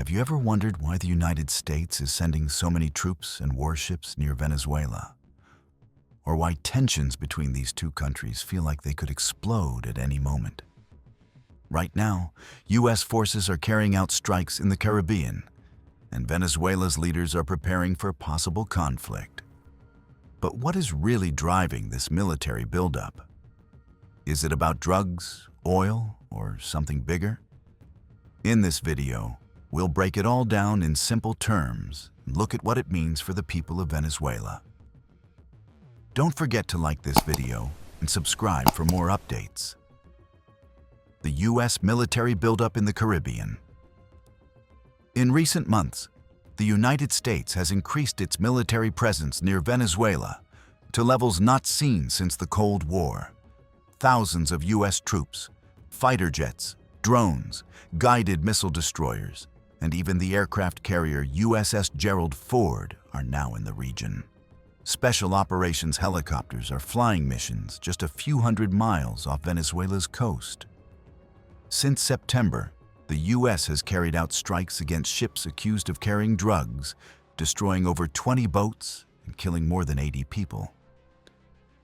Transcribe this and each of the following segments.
Have you ever wondered why the United States is sending so many troops and warships near Venezuela? Or why tensions between these two countries feel like they could explode at any moment? Right now, U.S. forces are carrying out strikes in the Caribbean, and Venezuela's leaders are preparing for possible conflict. But what is really driving this military buildup? Is it about drugs, oil, or something bigger? In this video, we'll break it all down in simple terms and look at what it means for the people of Venezuela. Don't forget to like this video and subscribe for more updates. The U.S. military buildup in the Caribbean. In recent months, the United States has increased its military presence near Venezuela to levels not seen since the Cold War. Thousands of U.S. troops, fighter jets, drones, guided missile destroyers, and even the aircraft carrier USS Gerald Ford are now in the region. Special operations helicopters are flying missions just a few hundred miles off Venezuela's coast. Since September, the U.S. has carried out strikes against ships accused of carrying drugs, destroying over 20 boats and killing more than 80 people.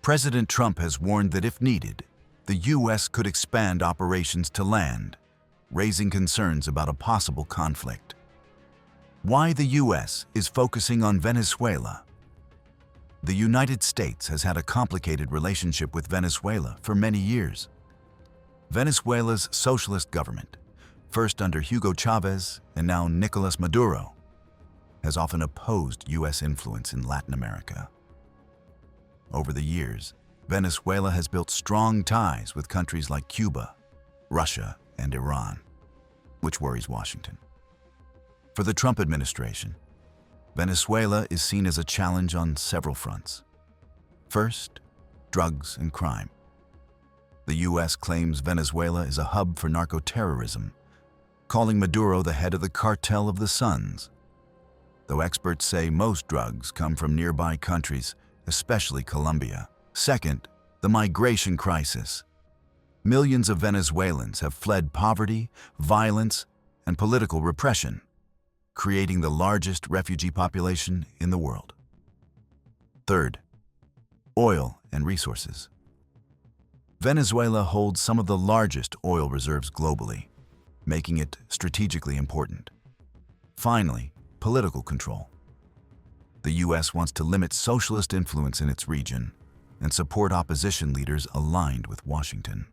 President Trump has warned that if needed, the U.S. could expand operations to land, raising concerns about a possible conflict. Why the U.S. is focusing on Venezuela? The United States has had a complicated relationship with Venezuela for many years. Venezuela's socialist government, first under Hugo Chavez and now Nicolas Maduro, has often opposed U.S. influence in Latin America. Over the years, Venezuela has built strong ties with countries like Cuba, Russia, and Iran, which worries Washington. For the Trump administration, Venezuela is seen as a challenge on several fronts. First, drugs and crime. The U.S. claims Venezuela is a hub for narco-terrorism, calling Maduro the head of the Cartel of the Suns, though experts say most drugs come from nearby countries, especially Colombia. Second, the migration crisis. Millions of Venezuelans have fled poverty, violence, and political repression, creating the largest refugee population in the world. Third, oil and resources. Venezuela holds some of the largest oil reserves globally, making it strategically important. Finally, political control. The U.S. wants to limit socialist influence in its region and support opposition leaders aligned with Washington.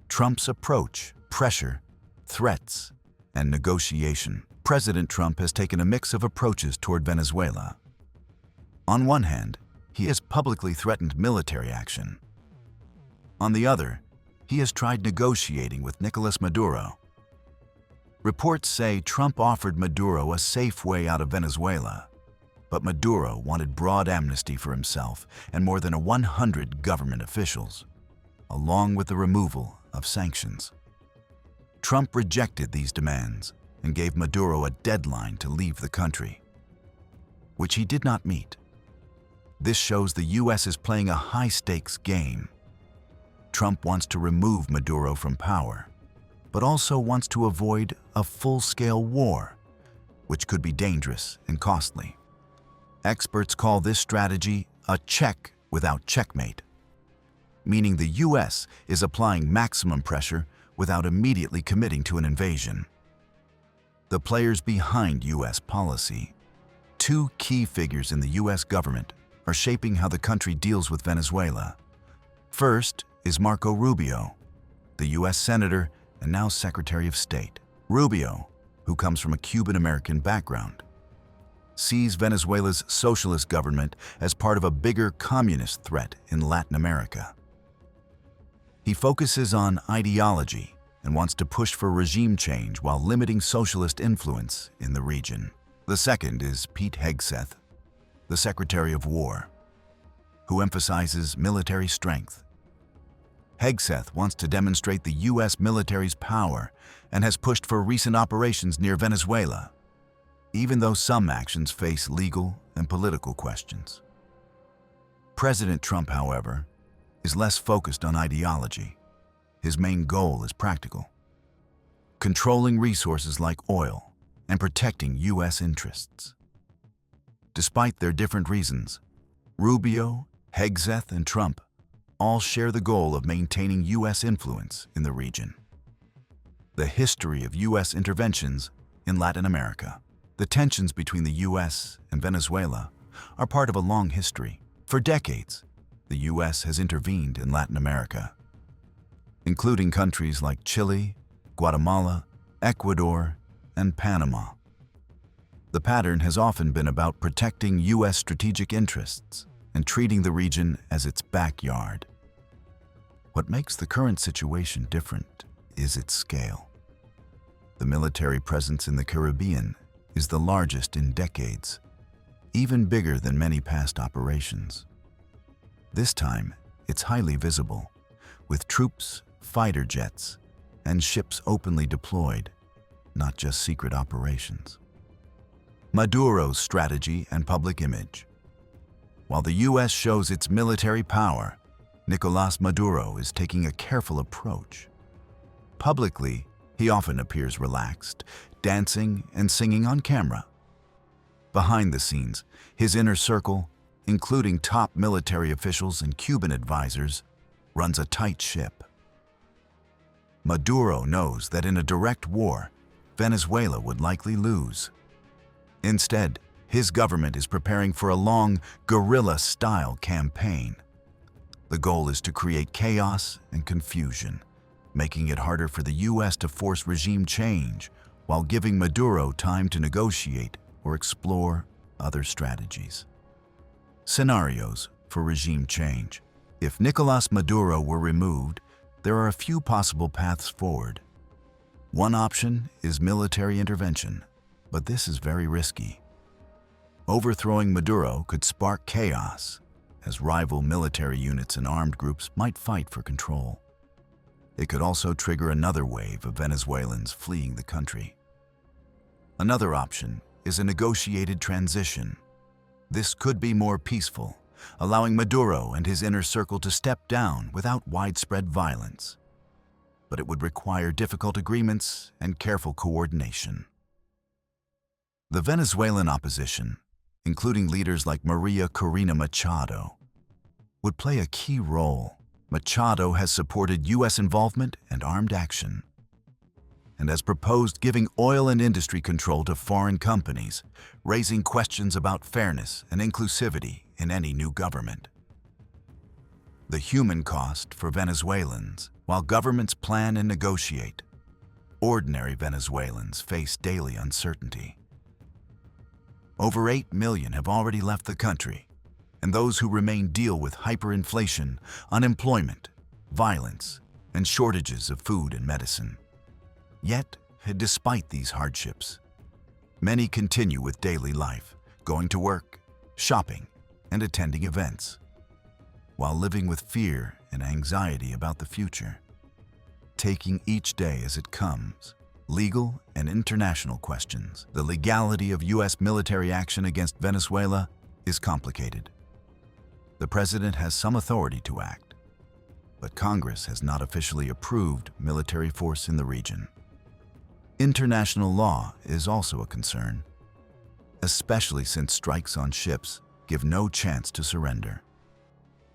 Trump's approach, pressure, threats, and negotiation. President Trump has taken a mix of approaches toward Venezuela. On one hand, he has publicly threatened military action. On the other, he has tried negotiating with Nicolas Maduro. Reports say Trump offered Maduro a safe way out of Venezuela, but Maduro wanted broad amnesty for himself and more than 100 government officials, along with the removal of sanctions. Trump rejected these demands and gave Maduro a deadline to leave the country, which he did not meet. This shows the U.S. is playing a high-stakes game. Trump wants to remove Maduro from power, but also wants to avoid a full-scale war, which could be dangerous and costly. Experts call this strategy a check without checkmate, meaning the U.S. is applying maximum pressure without immediately committing to an invasion. The players behind U.S. policy. Two key figures in the U.S. government are shaping how the country deals with Venezuela. First is Marco Rubio, the U.S. Senator and now Secretary of State. Rubio, who comes from a Cuban-American background, sees Venezuela's socialist government as part of a bigger communist threat in Latin America. He focuses on ideology and wants to push for regime change while limiting socialist influence in the region. The second is Pete Hegseth, the Secretary of War, who emphasizes military strength. Hegseth wants to demonstrate the U.S. military's power and has pushed for recent operations near Venezuela, even though some actions face legal and political questions. President Trump, however, is less focused on ideology. His main goal is practical: controlling resources like oil and protecting U.S. interests. Despite their different reasons, Rubio, Hegseth, and Trump all share the goal of maintaining U.S. influence in the region. The history of U.S. interventions in Latin America. The tensions between the U.S. and Venezuela are part of a long history. For decades, the U.S. has intervened in Latin America, including countries like Chile, Guatemala, Ecuador, and Panama. The pattern has often been about protecting U.S. strategic interests and treating the region as its backyard. What makes the current situation different is its scale. The military presence in the Caribbean is the largest in decades, even bigger than many past operations. This time, it's highly visible, with troops, fighter jets, and ships openly deployed, not just secret operations. Maduro's strategy and public image. While the U.S. shows its military power, Nicolás Maduro is taking a careful approach. Publicly, he often appears relaxed, dancing and singing on camera. Behind the scenes, his inner circle, including top military officials and Cuban advisors, runs a tight ship. Maduro knows that in a direct war, Venezuela would likely lose. Instead, his government is preparing for a long, guerrilla-style campaign. The goal is to create chaos and confusion, making it harder for the U.S. to force regime change while giving Maduro time to negotiate or explore other strategies. Scenarios for regime change. If Nicolás Maduro were removed, there are a few possible paths forward. One option is military intervention, but this is very risky. Overthrowing Maduro could spark chaos, as rival military units and armed groups might fight for control. It could also trigger another wave of Venezuelans fleeing the country. Another option is a negotiated transition. This could be more peaceful, allowing Maduro and his inner circle to step down without widespread violence. But it would require difficult agreements and careful coordination. The Venezuelan opposition, including leaders like Maria Corina Machado, would play a key role. Machado has supported U.S. involvement and armed action, and has proposed giving oil and industry control to foreign companies, raising questions about fairness and inclusivity in any new government. The human cost for Venezuelans. While governments plan and negotiate, ordinary Venezuelans face daily uncertainty. Over 8 million have already left the country, and those who remain deal with hyperinflation, unemployment, violence, and shortages of food and medicine. Yet, despite these hardships, many continue with daily life, going to work, shopping, and attending events, while living with fear and anxiety about the future. Taking each day as it comes, legal and international questions. The legality of U.S. military action against Venezuela is complicated. The president has some authority to act, but Congress has not officially approved military force in the region. International law is also a concern, especially since strikes on ships give no chance to surrender,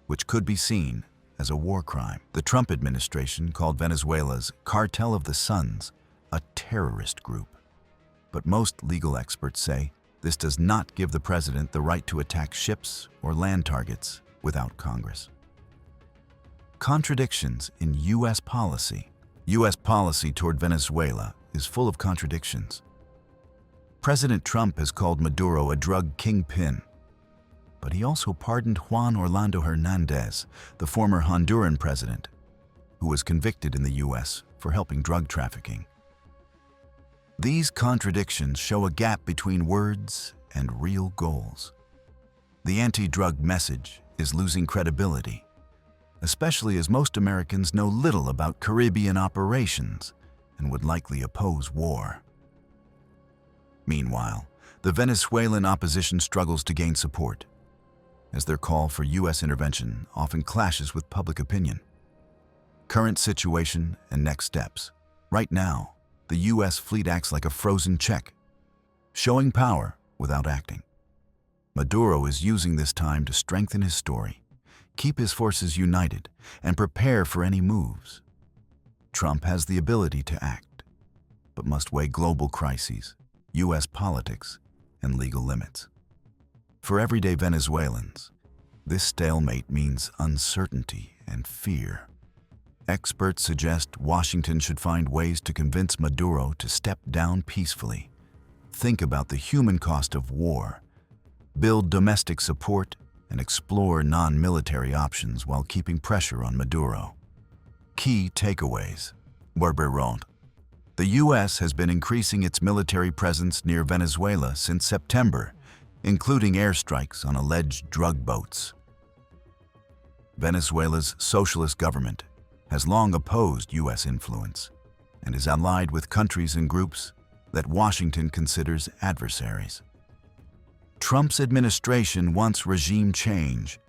which could be seen as a war crime. The Trump administration called Venezuela's Cartel of the Suns a terrorist group, but most legal experts say this does not give the president the right to attack ships or land targets without Congress. Contradictions in U.S. policy. U.S. policy toward Venezuela is full of contradictions. President Trump has called Maduro a drug kingpin, but he also pardoned Juan Orlando Hernandez, the former Honduran president, who was convicted in the U.S. for helping drug trafficking. These contradictions show a gap between words and real goals. The anti-drug message is losing credibility, especially as most Americans know little about Caribbean operations and would likely oppose war. Meanwhile, the Venezuelan opposition struggles to gain support, as their call for U.S. intervention often clashes with public opinion. Current situation and next steps. Right now, the U.S. fleet acts like a frozen check, showing power without acting. Maduro is using this time to strengthen his story, keep his forces united, and prepare for any moves. Trump has the ability to act, but must weigh global crises, U.S. politics, and legal limits. For everyday Venezuelans, this stalemate means uncertainty and fear. Experts suggest Washington should find ways to convince Maduro to step down peacefully, think about the human cost of war, build domestic support, and explore non-military options while keeping pressure on Maduro. Key takeaways. Barbaront. The U.S. has been increasing its military presence near Venezuela since September, including airstrikes on alleged drug boats. Venezuela's socialist government has long opposed U.S. influence and is allied with countries and groups that Washington considers adversaries. Trump's administration wants regime change,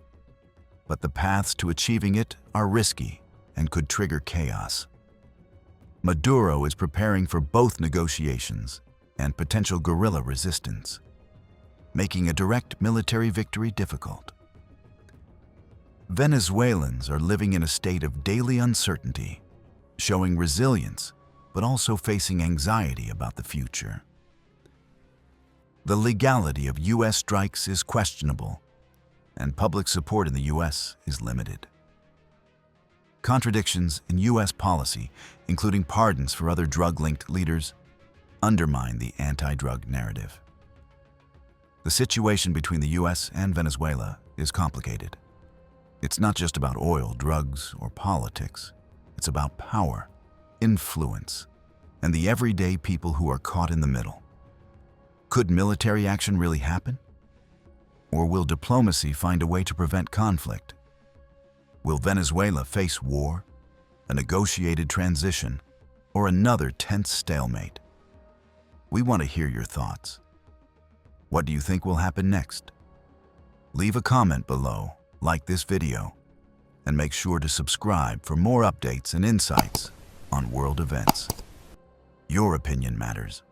but the paths to achieving it are risky and could trigger chaos. Maduro is preparing for both negotiations and potential guerrilla resistance, making a direct military victory difficult. Venezuelans are living in a state of daily uncertainty, showing resilience, but also facing anxiety about the future. The legality of U.S. strikes is questionable, and public support in the U.S. is limited. Contradictions in U.S. policy, including pardons for other drug-linked leaders, undermine the anti-drug narrative. The situation between the U.S. and Venezuela is complicated. It's not just about oil, drugs, or politics. It's about power, influence, and the everyday people who are caught in the middle. Could military action really happen? Or will diplomacy find a way to prevent conflict? Will Venezuela face war, a negotiated transition, or another tense stalemate? We want to hear your thoughts. What do you think will happen next? Leave a comment below, like this video, and make sure to subscribe for more updates and insights on world events. Your opinion matters.